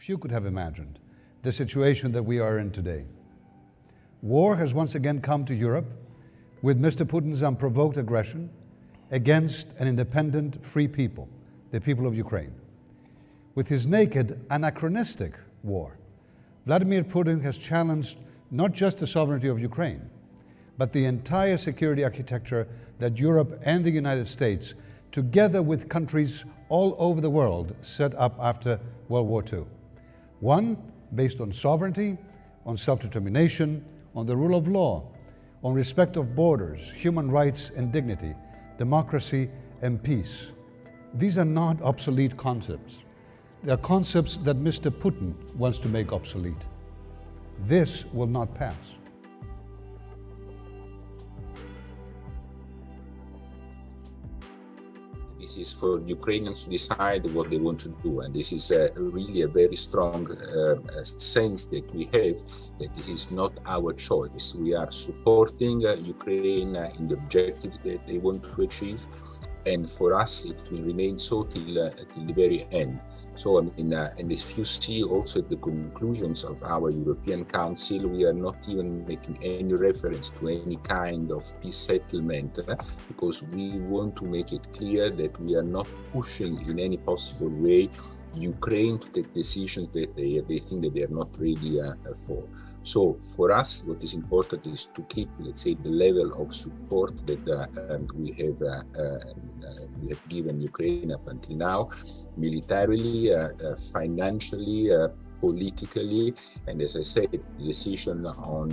Few could have imagined the situation that we are in today. War has once again come to Europe with Mr. Putin's unprovoked aggression against an independent, free people, the people of Ukraine. With his naked, anachronistic war, Vladimir Putin has challenged not just the sovereignty of Ukraine, but the entire security architecture that Europe and the United States, together with countries all over the world, set up after World War II. One based on sovereignty, on self-determination, on the rule of law, on respect of borders, human rights and dignity, democracy and peace. These are not obsolete concepts. They are concepts that Mr. Putin wants to make obsolete. This will not pass. This is for Ukrainians to decide what they want to do, and this is really a very strong sense that we have that this is not our choice. We are supporting Ukraine in the objectives that they want to achieve, and for us it will remain so till the very end. So, and if you see also the conclusions of our European Council, we are not even making any reference to any kind of peace settlement, because we want to make it clear that we are not pushing in any possible way Ukraine to take decisions that they think that they are not ready for. So for us, what is important is to keep, let's say, the level of support that we have given Ukraine up until now, militarily, financially, politically, and as I said, the decision on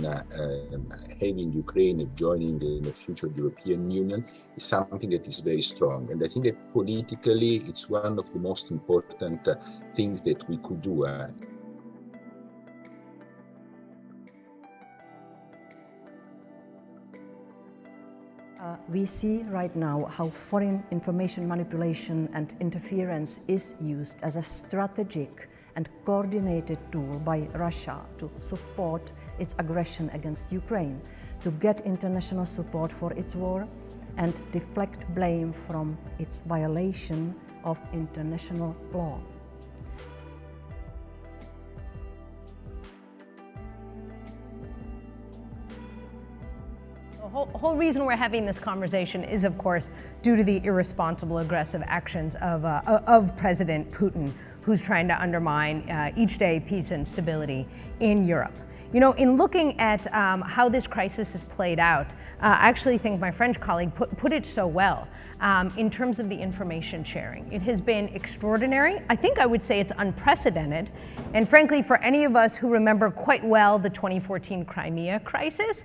having Ukraine joining the future European Union is something that is very strong. And I think that politically, it's one of the most important things that we could do. We see right now how foreign information manipulation and interference is used as a strategic and coordinated tool by Russia to support its aggression against Ukraine, to get international support for its war and deflect blame from its violation of international law. The whole reason we're having this conversation is, of course, due to the irresponsible, aggressive actions of President Putin, who's trying to undermine each day peace and stability in Europe. You know, in looking at how this crisis has played out, I actually think my French colleague put it so well in terms of the information sharing. It has been extraordinary. I think I would say it's unprecedented. And frankly, for any of us who remember quite well the 2014 Crimea crisis,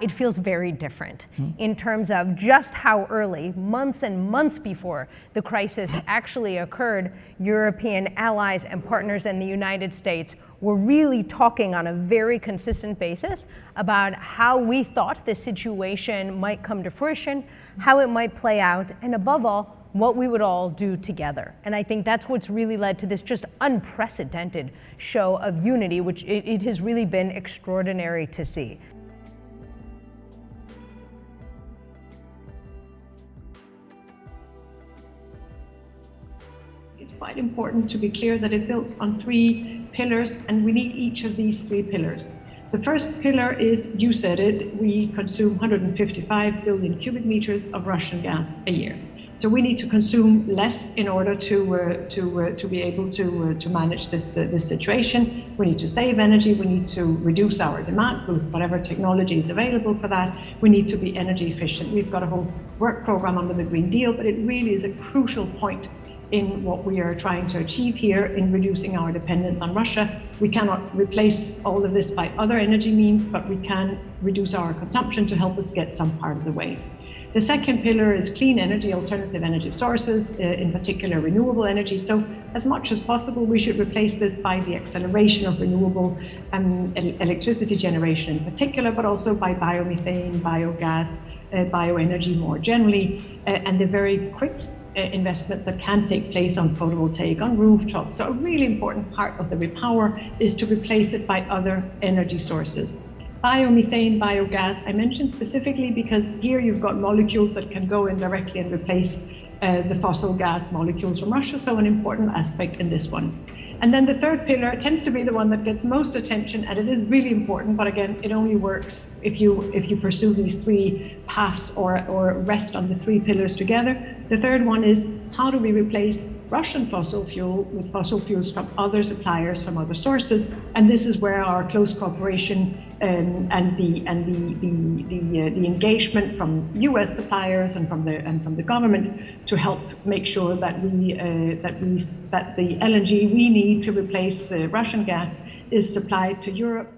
it feels very different in terms of just how early, months and months before the crisis actually occurred, European allies and partners in the United States were really talking on a very consistent basis about how we thought the situation might come to fruition, how it might play out, and above all, what we would all do together. And I think that's what's really led to this just unprecedented show of unity, which it has really been extraordinary to see. It's quite important to be clear that it builds on 3 pillars, and we need each of these 3 pillars. The first pillar is, you said it, we consume 155 billion cubic meters of Russian gas a year. So we need to consume less in order to be able to manage this situation. We need to save energy. We need to reduce our demand with whatever technology is available for that. We need to be energy efficient. We've got a whole work program under the Green Deal, but it really is a crucial point in what we are trying to achieve here in reducing our dependence on Russia. We cannot replace all of this by other energy means, but we can reduce our consumption to help us get some part of the way. The second pillar is clean energy, alternative energy sources, in particular renewable energy. So as much as possible, we should replace this by the acceleration of renewable electricity generation in particular, but also by biomethane, biogas, bioenergy more generally, and the very quick investment that can take place on photovoltaic on rooftops. So a really important part of the repower is to replace it by other energy sources. Biomethane, biogas, I mentioned specifically because here you've got molecules that can go in directly and replace the fossil gas molecules from Russia, so an important aspect in this one. And then the third pillar tends to be the one that gets most attention, and it is really important, but again, it only works if you pursue these three paths or rest on the three pillars together. The third one is, how do we replace Russian fossil fuel with fossil fuels from other suppliers, from other sources? And this is where our close cooperation and the engagement from U.S. suppliers and from the government to help make sure that the LNG we need to replace Russian gas is supplied to Europe.